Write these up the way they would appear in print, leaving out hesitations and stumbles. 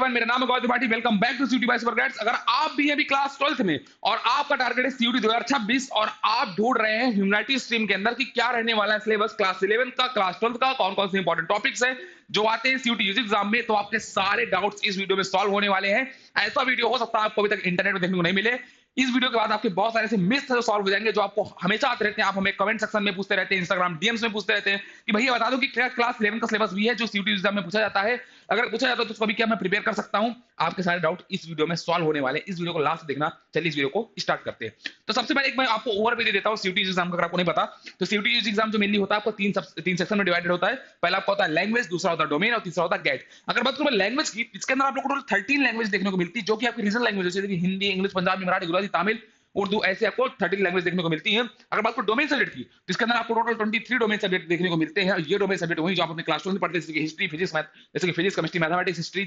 Everyone, मेरा नाम है Gautam Tripathi. Welcome back to CUET by Supergrades. अगर आप भी अभी क्लास 12th में और आपका टारगेट है सीयूटी 2026 और आप ढूंढ रहे हैं ह्यूमैनिटी स्ट्रीम के अंदर कि क्या रहने वाला है सिलेबस क्लास 11 का, क्लास 12th का, कौन कौन से इंपॉर्टेंट टॉपिक्स हैं जो आते हैं सीयूटी यूजी एग्जाम में, तो आपके सारे डाउट्स इस वीडियो में सॉल्व होने वाले हैं। ऐसा वीडियो हो सकता है आपको अभी तक इंटरनेट में देखने को नहीं मिले। इस वीडियो के बाद आपके बहुत सारे ऐसे मिथ्स जो सॉल्व हो जाएंगे जो आपको हमेशा आते रहते हैं। आप हमें कमेंट सेक्शन में पूछते रहते हैं, इंस्टाग्राम डीएम्स में पूछते रहते हैं कि भैया बता दो कि क्या क्लास 11 का सिलेबस भी है जो सीयूटी एग्जाम में पूछा जाता है। अगर पूछा जाता है तो उसको भी क्या मैं प्रिपेयर कर सकता हूं। आपके सारे डाउट इस वीडियो में सॉल्व होने वाले हैं। इस वीडियो को लास्ट देखना। चलिए इस वीडियो को स्टार्ट करते हैं। तो सबसे पहले एक मैं आपको ओवरव्यू दे देता हूं सीयूटी एग्जाम का। अगर आपको नहीं पता तो सीयूटी एग्जाम जो मेनली होता है आपको तीन सेक्शन में डिवाइडेड होता है। पहला आपका होता है लैंग्वेज, दूसरा होता है डोमेन और तीसरा होता है गेट। अगर बात करूं लैंग्वेज की, इसके अंदर आप लोग को टोटल 13 लैंग्वेज देखने को मिलती है जो कि आपकी रीजनल लैंग्वेज जैसे कि हिंदी, इंग्लिश, पंजाबी, मराठी, गुजराती, तमिल, उर्दू, ऐसे आपको 13 लैंग्वेज देखने को मिलती है। अगर बात करो डोमेन सब्जेक्ट की तो इसके अंदर आपको टोटल 23 डोमेन सब्जेक्ट देखने को मिलते हैं। ये डोमेन सब्जेक्ट वही जो आप अपने क्लास 12 में पढ़ते हैं जैसे कि हिस्ट्री, फिजिक्स, मैथ, जैसे कि physics, chemistry, mathematics, history,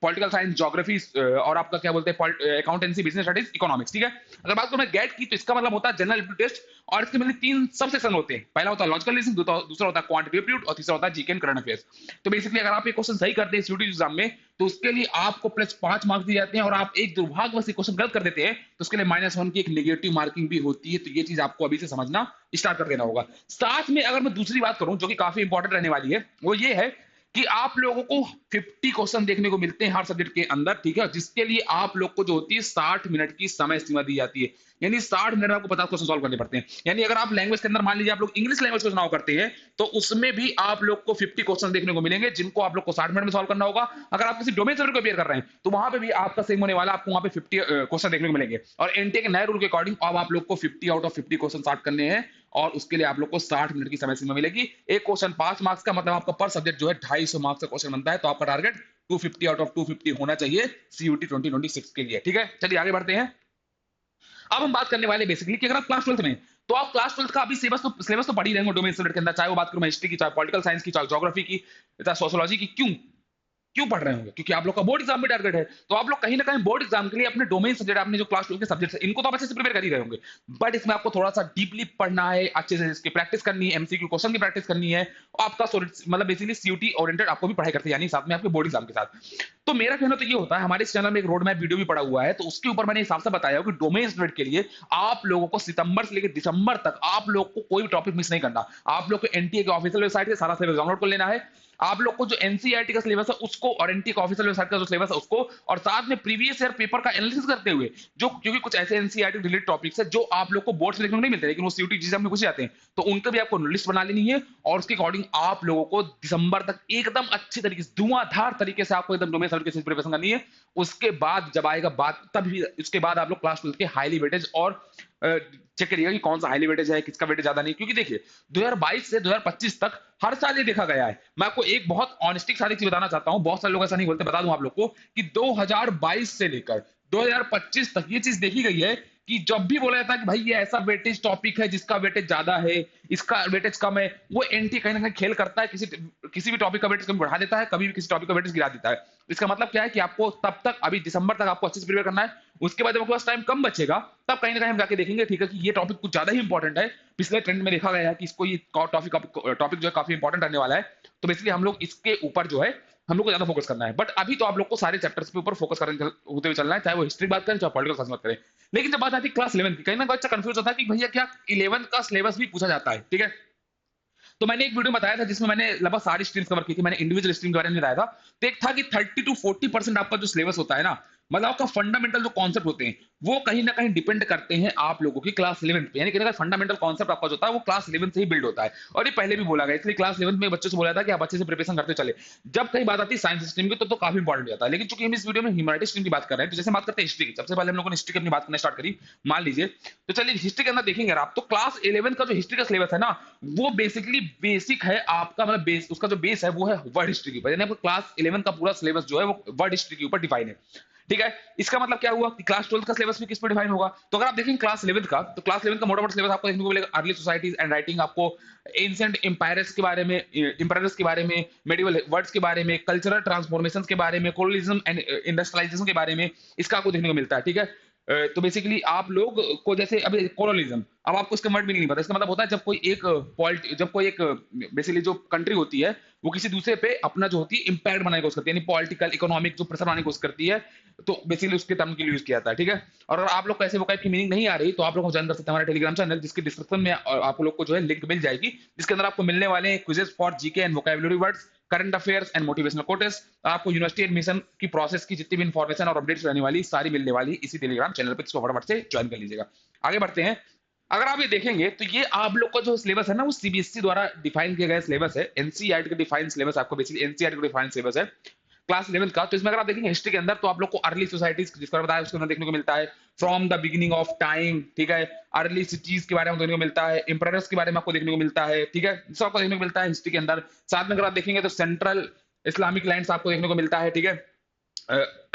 political science, geography और आपका क्या बोलते हैं अकाउंटेंसी, बिजनेस स्टडीज, इकोनॉमिक्स। ठीक है। अगर बात करूं मैं गेट की तो इसका मतलब होता है जनरल एप्टीट्यूड टेस्ट और इसके मतलब 3 सब सेक्शन होते हैं। पहला होता है लॉजिकल रीजनिंग, दूसरा होता है क्वांटिटेटिव एप्टीट्यूड और तीसरा होता है जीके एंड करंट अफेयर्स। तो बेसिकली अगर आप ये क्वेश्चन सही करते हैं सीयूटी एग्जाम में तो उसके लिए आपको प्लस 5 मार्क्स दिए जाते हैं और आप एक दुर्भाग्यवश क्वेश्चन गलत कर देते हैं तो उसके लिए -1 की एक नेगेटिव मार्किंग भी होती है। तो ये चीज आपको अभी से समझना स्टार्ट कर देना होगा। साथ में अगर मैं दूसरी बात करूं जो कि काफी इंपॉर्टेंट रहने वाली है वो ये है कि आप लोगों को 50 क्वेश्चन देखने को मिलते हैं हर सब्जेक्ट के अंदर। ठीक है। जिसके लिए आप लोग को जो होती है 60 मिनट की समय सीमा दी जाती है। यानी 60 मिनट में आपको 50 क्वेश्चन सॉल्व करने पड़ते हैं। यानी अगर आप लैंग्वेज के अंदर मान लीजिए आप लोग इंग्लिश लैंग्वेज को चुनाव करते हैं तो उसमें भी आप लोग को 50 क्वेश्चन देखने को मिलेंगे जिनको आप लोग को 60 मिनट में सॉल्व करना होगा। अगर आप किसी डोमेन सब्जेक्ट को अपेयर कर रहे हैं तो वहां पे भी आपका सेम होने वाला, आपको वहां पे 50 क्वेश्चन देखने को मिलेंगे। और एनटीए के नए रूल के अकॉर्डिंग अब आप लोग को 50 आउट ऑफ 50 क्वेश्चन स्टार्ट करने हैं और उसके लिए आप लोग को 60 मिनट की समय सीमा मिलेगी। एक क्वेश्चन 5 मार्क्स का, मतलब आपका पर सब्जेक्ट जो है 250 मार्क्स का क्वेश्चन बनता है। तो आपका टारगेट 250 आउट ऑफ 250 होना चाहिए सीयूटी 2026 के लिए। ठीक है। चलिए आगे बढ़ते हैं। अब हम बात करने वाले बेसिकली कि अगर आप क्लास 12th में तो आप क्लास 12th का अभी सिलेबस तो पढ़ ही रहेंगे डोमेन सब्जेक्ट के अंदर, चाहे वो बात करूं मैं हिस्ट्री की, चाहे पॉलिटिकल साइंस की, चाहे ज्योग्राफी की, चाहे सोशियोलॉजी की। क्यों क्यों पढ़ रहे होंगे? क्योंकि आप लोग का बोर्ड एग्जाम में टारगेट है। तो आप लोग कहीं ना कहीं बोर्ड एग्जाम के लिए अपने डोमेन सब्जेक्ट, आपने जो क्लास 12 के सब्जेक्ट्स है इनको तो आप अच्छे से प्रिपेयर कर ही रहे होंगे। बट इसमें आपको थोड़ा सा डीपली पढ़ना है, अच्छे से इसकी प्रैक्टिस करनी है, एमसीक्यू क्वेश्चन की प्रैक्टिस करनी है। और आपका मतलब बेसिकली सीयूटी ओरिएंटेड आपको भी पढ़ाई करते हैं, यानी साथ में आपके बोर्ड एग्जाम के साथ। तो मेरा कहना तो ये होता है, हमारे इस चैनल में एक रोड मैप वीडियो भी पड़ा हुआ है तो उसके ऊपर मैंने हिसाब से बताया कि डोमेन सब्जेक्ट के लिए आप लोगों को सितंबर से लेकर दिसंबर तक आप लोग को कोई भी टॉपिक मिस नहीं करना। आप लोग को एनटीए के ऑफिशियल वेबसाइट से सारा सिलेबस डाउनलोड कर लेना है। आप लोग को जो एनसीईआरटी का सिलेबस है उसको और एनटीए का ऑफिशियल वेबसाइट का जो सिलेबस है उसको, और साथ में प्रीवियस ईयर पेपर का एनालिसिस करते हुए जो, क्योंकि कुछ ऐसे एनसीईआरटी रिलेटेड टॉपिक्स है जो आप लोग को बोर्ड से देखने को नहीं मिलते लेकिन वो सीयूटी एग्जाम में पूछे जाते हैं, तो उनका भी आपको लिस्ट बना लेनी है। और उसके अकॉर्डिंग आप लोगों को दिसंबर तक एकदम अच्छी तरीके से धुआंधार तरीके से आपको एकदम डोमेन सब्जेक्ट की प्रिपरेशन करनी है। उसके बाद जब आएगा बात, तभी उसके बाद आप लोग क्लास 12 के हाईली वेटेज और चेक करिएगा कि कौन सा हाईली वेटेज है, किसका वेटेज ज्यादा नहीं। क्योंकि देखिए 2022 से 2025 तक हर साल ये देखा गया है। मैं आपको एक बहुत ऑनेस्टी सारी चीज बताना चाहता हूं, बहुत सारे लोग ऐसा नहीं बोलते, बता दूं आप लोग को कि 2022 से लेकर 2025 तक ये चीज देखी गई है कि जब भी बोला जाता है कि भाई ये ऐसा वेटेज टॉपिक है जिसका वेटेज ज्यादा है, इसका वेटेज कम है, वो एनटी कहीं ना कहीं खेल करता है, किसी भी टॉपिक का वेटेज कभी बढ़ा देता है, कभी भी किसी टॉपिक का वेटेज गिरा देता है। इसका मतलब क्या है कि आपको तब तक, अभी दिसंबर तक आपको अच्छे से प्रिपेयर करना है। उसके बाद जब आपके पास टाइम कम बचेगा तब कहीं ना कहीं हम जाके देखेंगे ठीक है कि ये टॉपिक कुछ ज्यादा ही इंपॉर्टेंट है। पिछले ट्रेंड में देखा गया है कि इसको ये टॉपिक जो है काफी इंपॉर्टेंट रहने वाला है। तो बेसिकली हम लोग इसके ऊपर जो है हम लोग को ज्यादा फोकस करना है। बट अभी तो आप लोग को सारे चैप्टर्स के ऊपर फोकस करने होते हुए चलना है, चाहे वो हिस्ट्री बात करें चाहे पॉलिटिकल साइंस बात करें। लेकिन जब बात आती है क्लास 11 की, कहीं ना बच्चा कंफ्यूज होता है कि भैया क्या 11 का सिलेबस भी पूछा जाता है। ठीक है। तो मैंने एक वीडियो बताया था जिसमें मैंने लगभग सारी स्ट्रीम्स कवर की थी। मैंने इंडिविजुअल स्ट्रीम के बारे में बताया था। तो एक था कि 30 to 40% आपका जो सिलेबस होता है ना, मतलब आपका फंडामेंटल जो कॉन्सेप्ट होते हैं वो कहीं ना कहीं डिपेंड करते हैं आप लोगों की क्लास 11 पे। यानी कि फंडामेंटल कॉन्सेप्ट आपका जो होता है वो क्लास 11 से ही बिल्ड होता है। और ये पहले भी बोला गया, इसलिए क्लास 11 में बच्चों से बोला था कि आप अच्छे से प्रिपरेशन करते चले। जब कहीं बात आती है साइंस स्ट्रीम की तो काफी इंपॉर्टेंट हो जाता है। लेकिन चूंकि हम इस वीडियो में ह्यूमैनिटी स्ट्रीम की बात कर रहे हैं तो जैसे बात करते हैं हिस्ट्री की, सबसे पहले हम लोगों ने हिस्ट्री की अपनी बात करना स्टार्ट करी मान लीजिए। तो चलिए हिस्ट्री के अंदर देखेंगे आप तो क्लास 11 का जो हिस्ट्री का सिलेबस है ना वो बेसिकली बेसिक है आपका, मतलब बेस, उसका जो बेस है वो है वर्ल्ड हिस्ट्री के ऊपर। यानी आपको क्लास 11 का पूरा सिलेबस जो है वो वर्ल्ड हिस्ट्री के ऊपर डिफाइन है। ठीक है। इसका मतलब क्या हुआ कि क्लास 12 का सिलेबस भी किस पर डिफाइन होगा। तो अगर आप देखेंगे क्लास 11 का तो क्लास 11 का मोटा मोटा सिलेबस आपको देखने को मिलेगा अर्ली सोसाइटीज एंड राइटिंग, आपको एंशिएंट एम्पायर्स के बारे में, एम्पायर्स के बारे में, मेडिवल वर्ड्स के बारे में, कल्चरल ट्रांसफॉर्मेशंस के बारे में, कोलोनियलिज्म एंड इंडस्ट्रियलाइजेशन के बारे में इसका आपको देखने को मिलता है। ठीक है। तो बेसिकली आप लोग को जैसे अभी कोलोनिज्म, अब आपको इसका वर्ड मीनिंग नहीं पता। इसका मतलब होता है जब कोई एक बेसिकली जो कंट्री होती है वो किसी दूसरे पे अपना जो होती है इम्पैक्ट बनाने की कोशिश करती है, यानी पॉलिटिकल इकोनॉमिक जो प्रेशर बनाने की कोशिश करती है, तो बेसिकली उसके टर्म के लिए यूज किया जाता है, ठीक है। और अगर आप लोग को ऐसे वोकैब की मीनिंग नहीं आ रही तो आप लोग ज्वाइन कर सकते हैं हमारे टेलीग्राम चैनल, जिसके डिस्क्रिप्शन में आप लोग को जो है लिंक मिल जाएगी, जिसके अंदर आपको मिलने वाले quizzes for GK and vocabulary words, current affairs and motivational quotes, आपको यूनिवर्सिटी एडमिशन की प्रोसेस की जितनी भी इन्फॉर्मेशन और अपडेट्स रहने वाली सारी मिलने वाली इसी टेलीग्राम चैनल पे, इसको फटाफट से ज्वाइन कर लीजिएगा। आगे बढ़ते हैं। अगर आप ये देखेंगे तो ये आप लोग का जो सिलेबस है ना वो सीबीएसई द्वारा डिफाइन किया गया सिलेबस है, एनसीईआरटी का डिफाइन सिलेबस, आपको बेसिकली एनसीईआरटी का डिफाइन सिलेबस है क्लास 11 का। तो इसमें अगर आप देखेंगे हिस्ट्री के अंदर तो आप लोग को अर्ली सोसाइटीज जिसका बताया उसके अंदर देखने को मिलता है from the beginning of time, ठीक है। अर्ली सिटीज के बारे में देखने को मिलता है, इंपरर्स के बारे में आपको देखने को मिलता है, ठीक है, सब आपको देखने को मिलता है हिस्ट्री के अंदर। साथ में अगर आप देखेंगे तो सेंट्रल इस्लामिक लैंड्स आपको देखने को मिलता है, ठीक है।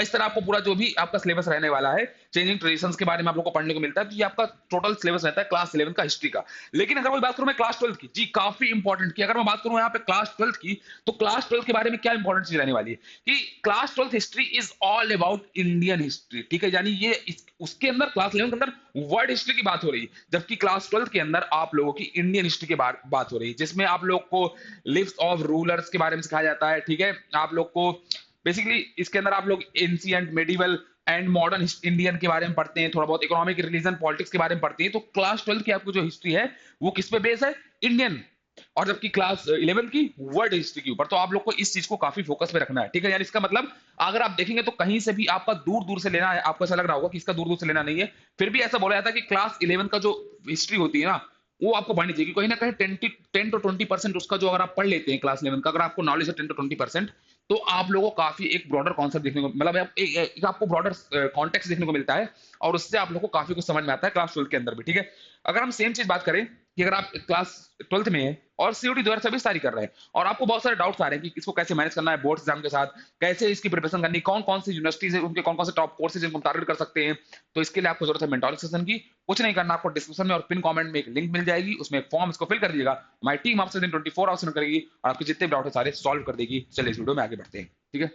इस तरह आपको पूरा जो भी आपका सिलेबस रहने वाला है, चेंजिंग ट्रेडिशंस के बारे में आप लोग को पढ़ने को मिलता है। तो ये आपका टोटल सिलेबस रहता है क्लास 11 का हिस्ट्री का। लेकिन अगर मैं बात करूं मैं क्लास 12 की, जी काफी इंपॉर्टेंट की, अगर मैं बात करूं यहाँ पे क्लास 12 की, तो क्लास 12 के बारे में क्या इंपॉर्टेंट चीज रहने वाली है कि class 12 history is all about Indian history, ठीक है। यानी ये उसके अंदर क्लास 11 के अंदर वर्ल्ड हिस्ट्री की बात हो रही है, जबकि क्लास 12 के अंदर आप लोगों की इंडियन हिस्ट्री की बात हो रही है, जिसमें आप लोग को लिस्ट ऑफ रूलर्स के बारे में सिखाया जाता है, ठीक है। आप लोग को बेसिकली इसके अंदर आप लोग ancient, medieval and modern Indian के बारे में पढ़ते हैं, थोड़ा बहुत इकोनॉमिक, रिलीजन, पॉलिटिक्स के बारे में पढ़ते हैं। तो क्लास 12 की आपको जो हिस्ट्री है वो किस पे बेस है, इंडियन। और जबकि क्लास 11 की वर्ल्ड हिस्ट्री के ऊपर। तो आप लोग को इस चीज को काफी फोकस में रखना है, ठीक है। यानी इसका मतलब अगर आप देखेंगे तो कहीं से भी आपका दूर दूर से लेना है, आपको ऐसा लग रहा होगा कि इसका दूर दूर से लेना नहीं है, फिर भी ऐसा बोला जाता है कि क्लास 11 का जो हिस्ट्री होती है ना वो आपको पढ़नी चाहिए। कहीं ना कहीं 10 to 20% उसका जो अगर आप पढ़ लेते हैं क्लास 11 का, अगर आपको नॉलेज है 10 to 20%, तो आप लोगों को काफी एक ब्रॉडर कॉन्सेप्ट देखने को मतलब एक आपको ब्रॉडर कॉन्टेक्स्ट देखने को मिलता है, और उससे आप लोगों को काफी कुछ समझ में आता है क्लास 12 के अंदर भी, ठीक है। अगर हम सेम चीज बात करें कि अगर आप क्लास 12th में है और सीयूटी 2026 तैयारी कर रहे हैं और आपको बहुत सारे डाउट्स आ रहे हैं कि इसको कैसे मैनेज करना है बोर्ड एग्जाम के साथ, कैसे इसकी प्रिपरेशन करनी, कौन कौन सी यूनिवर्सिटीज है, उनके कौन कौन से टॉप कोर्सेज जिनको हम टारगेट कर सकते हैं, तो इसके लिए आपको जरूरत है मेंटोरिंग सेशन की। कुछ नहीं करना, आपको डिस्क्रिप्शन में और पिन कमेंट में एक लिंक मिल जाएगी, उसमें एक फॉर्म, इसको फिल कर दीजिएगा। हमारी टीम आपसे 24 आवर्स करेगी और आपके जितने भी डाउट है सारे सॉल्व कर देगी। चलिए इस वीडियो में आगे बढ़ते हैं, ठीक है।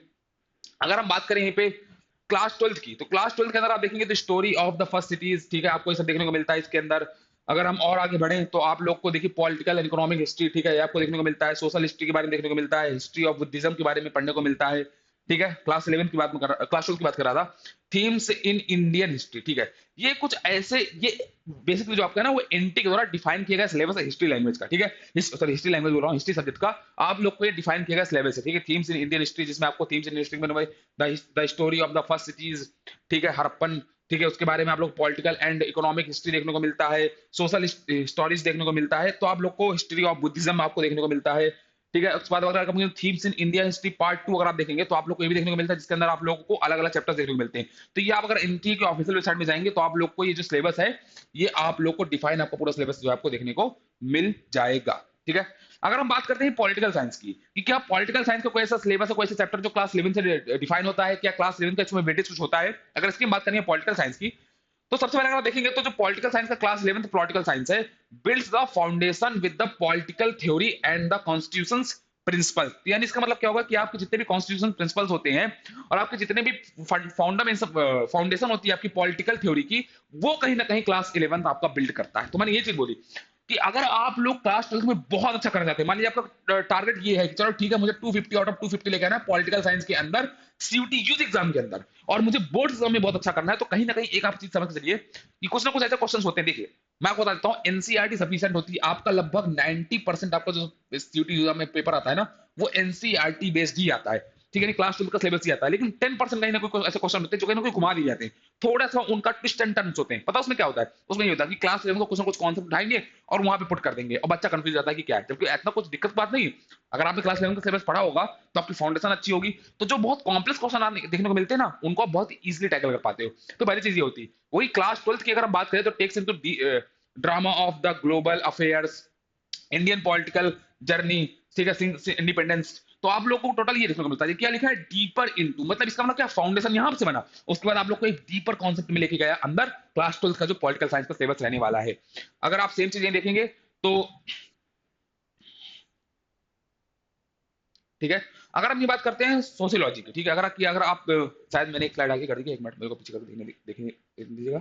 अगर हम बात करें यहीं पे क्लास 12 की, तो क्लास 12 के अंदर आप देखेंगे तो story of the first cities, ठीक है, आपको ये सब देखने को मिलता है इसके अंदर। अगर हम और आगे बढ़े तो आप लोग को देखिए पॉलिटिकल एंड इकोनॉमिक हिस्ट्री, ठीक है, ये आपको देखने को मिलता है। सोशल हिस्ट्री के बारे में देखने को मिलता है, हिस्ट्री ऑफ बुद्धिज्म के बारे में पढ़ने को मिलता है, ठीक है। क्लास 11 की बात में क्लास 12 की बात कर रहा था। थीम्स इन इंडियन हिस्ट्री, ठीक है, ये कुछ ऐसे, ये बेसिकली जो आपका है ना वो एनटी के द्वारा डिफाइन किया गया सिलेबस है हिस्ट्री लैंग्वेज का, ठीक है। सॉरी हिस्ट्री लैंग्वेज बोल रहा हूँ, हिस्ट्री सब्जेक्ट का आप लोग को ये डिफाइन किया गया सिलेबस है, ठीक है। थीम्स इन इंडियन हिस्ट्री, जिसमें आपको थीम्स इन हिस्ट्री में the story of the first cities, ठीक है, हड़प्पन, ठीक है, उसके बारे में आप लोग पॉलिटिकल एंड इकोनॉमिक हिस्ट्री देखने को मिलता है, सोशल स्टोरीज देखने को मिलता है। तो आप लोग को हिस्ट्री ऑफ बुद्धिज्म आपको देखने को मिलता है, ठीक है। उसके बाद अगर themes in India history part 2 अगर आप देखेंगे तो आप लोग को ये भी देखने को मिलता है, जिसके अंदर आप लोगों को अलग अलग चैप्टर्स देखने को मिलते हैं। तो ये आप अगर एनटी के ऑफिशियल वेबसाइट में जाएंगे तो आप लोग को ये जो सिलेबस है ये आप लोग को डिफाइन, आपको पूरा सिलेबस जो है आपको देखने को मिल जाएगा, ठीक है। अगर हम बात करते हैं पॉलिटिकल साइंस की कि क्या पॉलिटिकल साइंस का कोई ऐसा सिलेबस है, कोई ऐसा चैप्टर जो क्लास 11 से डिफाइन होता है, क्या क्लास 11 का इसमें वेटेज कुछ होता है। अगर इसकी बात करें पॉलिटिकल साइंस की, तो सबसे पहले अगर आप देखेंगे तो जो पॉलिटिकल साइंस का क्लास 11th पॉलिटिकल साइंस है, builds the foundation with the political theory and the constitutions principle. यानी इसका मतलब क्या होगा कि आपके जितने भी कॉन्स्टिट्यूशन प्रिंसिपल्स होते हैं और आपके जितने भी फाउंडेशन होती है आपकी पॉलिटिकल थ्योरी की, वो कहीं ना कहीं क्लास 11th आपका बिल्ड करता है। तो मैंने ये चीज बोली कि अगर आप लोग क्लास 12 में बहुत अच्छा करना चाहते हैं, मान लीजिए आपका टारगेट ये है कि चलो ठीक है मुझे 250 आउट ऑफ 250 लेके आना है पॉलिटिकल साइंस के अंदर सीयूटी यूज एग्जाम के अंदर, और मुझे बोर्ड एग्जाम में बहुत अच्छा करना है, तो कहीं ना कहीं एक आप चीज समझ चलिए कि कुछ ना कुछ ऐसे क्वेश्चन होते हैं। देखिए मैं आपको बता देता हूँ, एनसीईआरटी सफिशिएंट होती है, आपका लगभग 90% आपका जो सीयूटी एग्जाम में पेपर आता है ना वो एनसीईआरटी बेस्ड ही आता है, ठीक है, क्लास 12 का सिलेबस ही आता है। लेकिन 10% कहीं ना कोई ऐसे क्वेश्चन होते हैं जो कहीं ना कोई घुमा दिए जाते हैं, थोड़ा सा उनका ट्विस्ट एंड टर्न्स होते हैं। पता उसमें क्या होता है, उसमें ये होता है कि क्लास 11 को कुछ ना कुछ कॉन्सेप्ट उठाएंगे और वहां पे पुट कर देंगे और बच्चा कंफ्यूज जाता है कि क्या है, जबकि इतना कुछ दिक्कत बात नहीं है। अगर आपने क्लास 11 का सिलेबस पढ़ा होगा तो आपकी फाउंडेशन अच्छी होगी, तो जो बहुत कॉम्प्लेक्स क्वेश्चन देखने को मिलते हैं ना उनको आप बहुत इजीली टैकल कर पाते हो। तो पहली चीज ये होती है। वही क्लास 12 की अगर हम बात करें तो takes into drama of the global affairs, Indian political journey, ठीक है, इंडिपेंडेंस। तो आप लोग को टोटल ये देखने को मिलता है, क्या लिखा है डीपर इनटू, मतलब इसका मतलब क्या फाउंडेशन यहां से बना, उसके बाद आप लोग को एक डीपर कॉन्सेप्ट में लेके गया अंदर क्लास 12 का जो पॉलिटिकल साइंस का सिलेबस रहने वाला है। अगर आप सेम चीजें देखेंगे तो ठीक है। अगर हम ये बात करते हैं सोशियोलॉजी की, ठीक है, अगर आप शायद मैंने एक स्लाइड आगे कर दी है, एक मिनट मेरे को पीछे कर देखने दीजिएगा।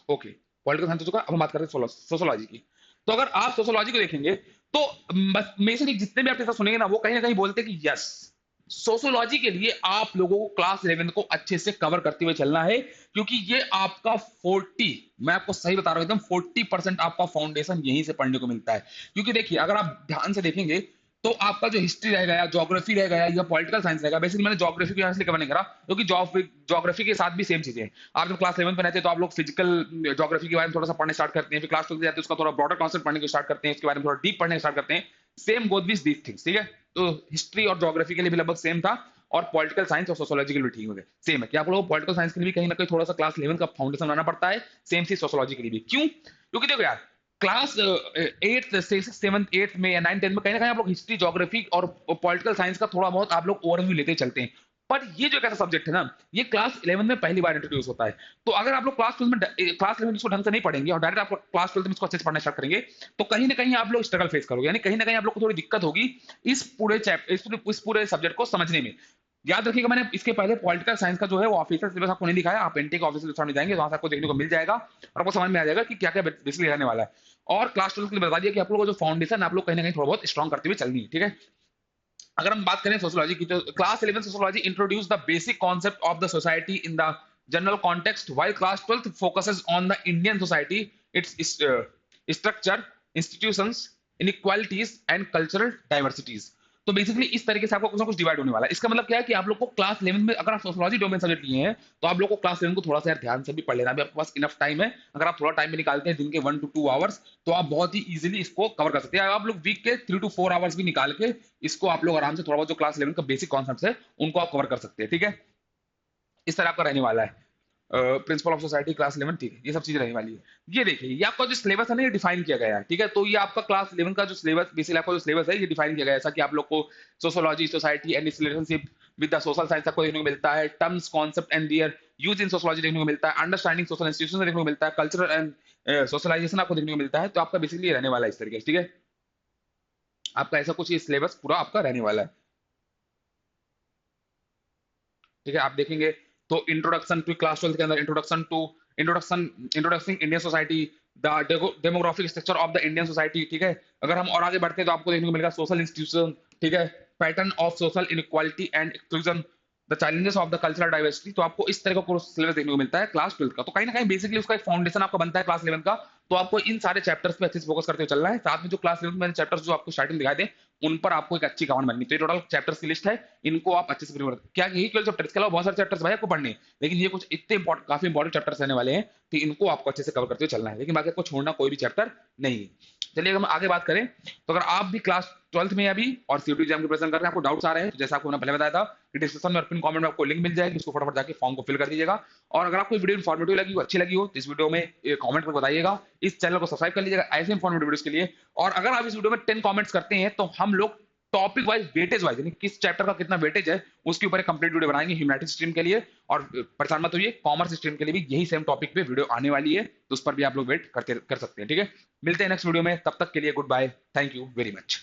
ओके, पॉलिटिकल साइंस हो चुका, अब हम बात करते हैं सोशियोलॉजी की। तो अगर आप सोशियोलॉजी को देखेंगे तो बस बेसिकली जितने भी आप ऐसा सुनेंगे ना, वो कहीं ना कहीं बोलते हैं कि यस, सोशियोलॉजी के लिए आप लोगों को क्लास 11 को अच्छे से कवर करते हुए चलना है, क्योंकि ये आपका 40, मैं आपको सही बता रहा हूं एकदम 40% आपका फाउंडेशन यहीं से पढ़ने को मिलता है। क्योंकि देखिए, अगर आप ध्यान से देखेंगे तो आपका जो हिस्ट्री रह गया, ज्योग्राफी रह गया या पॉलिटिकल साइंस रहेगा, बेसिकली मैंने ज्योग्राफी को यहाँ इसलिए कवर नहीं करा क्योंकि ज्योग्राफी के साथ भी सेम चीजें हैं। आप जब क्लास 11 में रहते हैं तो आप लोग फिजिकल ज्योग्राफी के बारे में थोड़ा सा पढ़ने स्टार्ट करते हैं, फिर क्लास 12 जाते हैं उसका थोड़ा ब्रॉडर कॉन्सेप्ट पढ़ने को स्टार्ट करते हैं, इसके बारे में थोड़ा डीप पढ़ने स्टार्ट करते हैं। Same goes with these things, ठीक है। तो हिस्ट्री और ज्योग्राफी के लिए भी लगभग सेम था, और पॉलिटिकल साइंस और सोशियोलॉजी के लिए ठीक हो गए सेम है कि आप लोगों को पॉलिटिकल साइंस के लिए भी कहीं ना कहीं थोड़ा सा क्लास 11 का फाउंडेशन बनाना पड़ता है, सेम सी सोशियोलॉजी के लिए भी। क्यों? क्योंकि देखो यार, क्लास 8th 7th 8th में या 9th 10th में कहीं ना कहीं आप लोग हिस्ट्री ज्योग्राफी और पॉलिटिकल साइंस का थोड़ा बहुत आप लोग ओवरव्यू लेते चलते हैं, पर ये जो एक ऐसा सब्जेक्ट है ना, ये क्लास 11 में पहली बार इंट्रोड्यूस होता है। तो अगर आप लोग क्लास 11 में इसको ढंग से नहीं पढ़ेंगे और डायरेक्ट आप क्लास 12 में इसको अच्छे से पढ़ना स्टार्ट करेंगे, तो कहीं ना कहीं आप लोग स्ट्रगल फेस करोगे, यानी कहीं ना कहीं आप लोग को थोड़ी दिक्कत होगी इस पूरे सब्जेक्ट को समझने में। याद रखिएगा, मैंने इसके पहले पॉलिटिकल साइंस का जो है वो ऑफिशियल सिलेबस आपको नहीं दिखाया, आप एनटी के ऑफिशियल वेबसाइट में जाएंगे, वहां से आपको देखने को मिल जाएगा और आपको समझ में आ जाएगा कि क्या क्या बेसिकली रहने वाला है। और क्लास 12 के लिए बता दिया कि आप लोगों को जो फाउंडेशन आप लोग कहीं ना कहीं थोड़ा बहुत स्ट्रॉन्ग करते हुए चलनी है, ठीक है। अगर हम बात करें सोशियोलॉजी की, तो class 11 sociology introduce the basic concept of the society in the general context, while class 12 focuses on the Indian society, its structure, institutions, inequalities and cultural diversities. तो बेसिकली इस तरीके से आपको कुछ ना कुछ डिवाइड होने वाला है। इसका मतलब क्या है कि आप लोग को क्लास 11 में, अगर आप सोशियोलॉजी डोमेन सब्जेक्ट लिए हैं, तो आप लोग को क्लास 11 को थोड़ा सा यार ध्यान से भी पढ़ लेना, भी आपके पास इनफ टाइम है। अगर आप थोड़ा टाइम में निकालते हैं दिन के 1 to 2 आवर्स, तो आप बहुत ही इजीली इसको कवर कर सकते हैं। आप लोग वीक के 3 to 4 आवर्स भी निकाल के इसको आप लोग आराम से थोड़ा बहुत जो क्लास 11 का बेसिक कॉन्सेप्ट है उनको आप कवर कर सकते हैं, ठीक है। इस तरह आपका रहने वाला है प्रिंसिपल ऑफ सोसाइटी क्लास 11, ठीक है, ये सब चीजें रहने वाली है। ये देखिए, ये आपका जो सिलेबस है ना, ये डिफाइन किया गया है, ठीक है। तो ये आपका क्लास 11 का जो सिलेबस, बेसिकली आपका जो सिलेबस है ये डिफाइन किया गया है, ऐसा कि आप लोग को sociology, society and its relationship with the social science आपको देखने को मिलता है, terms, concept and their use in sociology देखने को मिलता है, अंडरस्टैंडिंग सोशल इंस्टीट्यूशन देखने को मिलता है, कल्चरल एंड सोशलाइजेशन आपको देखने को मिलता है। तो आपका बेसिकली रहने वाला है इस तरीके से, ठीक है। आपका ऐसा कुछ ये सिलेबस पूरा आपका रहने वाला है, ठीक है। आप देखेंगे तो इंट्रोडक्शन टू क्लास 12 के अंदर introduction Indian society, the demographic structure of the Indian society, ठीक है। अगर हम और आगे बढ़ते हैं तो आपको देखने को मिलेगा सोशल इंस्टीट्यूशन, ठीक है, pattern of social inequality and exclusion, the challenges of the cultural diversity. तो आपको इस तरह का सिलेबस देखने को मिलता है क्लास 12 का। तो कहीं ना कहीं बेसिकली उसका एक फाउंडेशन आपका बनता है क्लास 11 का। तो आपको इन सारे चैप्टर्स पे अच्छे से फोकस करते हुए चलना है। साथ में जो क्लास 11 में चैप्टर्स जो आपको स्टार्टिंग दिखाए थे, उन पर आपको एक अच्छी कहानी बननी। तो ये टोटल चैप्टर्स की लिस्ट है, इनको आप अच्छे से प्रिपेयर क्या यही केवल चैप्टर, इसके अलावा बहुत सारे चैप्टर्स भाई आपको पढ़ने हैं, लेकिन ये कुछ इतने काफी इंपॉर्टेंट चैप्टर्स रहने वाले हैं कि इनको आपको अच्छे से कवर करते हुए चलना है, लेकिन बाकी आपको छोड़ना कोई भी चैप्टर नहीं है। चलिए हम आगे बात करें, तो अगर आप भी क्लास 12th में अभी और सीयूटी एग्जाम की प्रिपरेशन कर रहे हैं, आपको डाउट्स आ रहे हैं, तो जैसा आपको मैंने पहले बताया था कि डिस्क्रिप्शन में और पिन कमेंट में आपको लिंक मिल जाएगी, उसको फटाफट जाके फॉर्म को फिल कर दीजिएगा। और अगर आपको वीडियो इन्फॉर्मेटिव लगी हो, अच्छी लगी हो, तो इस वीडियो में कमेंट में बताइएगा, इस चैनल को सब्सक्राइब कर लीजिएगा ऐसे इन्फॉर्मेटिव वीडियोस के लिए। और अगर आप इस वीडियो में 10 कमेंट्स करते हैं तो हम लोग टॉपिक वाइज, वेटेज वाइज, यानी किस चैप्टर का कितना वेटेज है उसके ऊपर एक कंप्लीट वीडियो बनाएंगे ह्यूमैनिटीज स्ट्रीम के लिए। और परेशान मत होइए, कॉमर्स स्ट्रीम के लिए भी यही सेम टॉपिक पे वीडियो आने वाली है, तो उस पर भी आप लोग वेट कर सकते हैं, ठीक है। मिलते हैं नेक्स्ट वीडियो में, तब तक के लिए goodbye, thank you very much.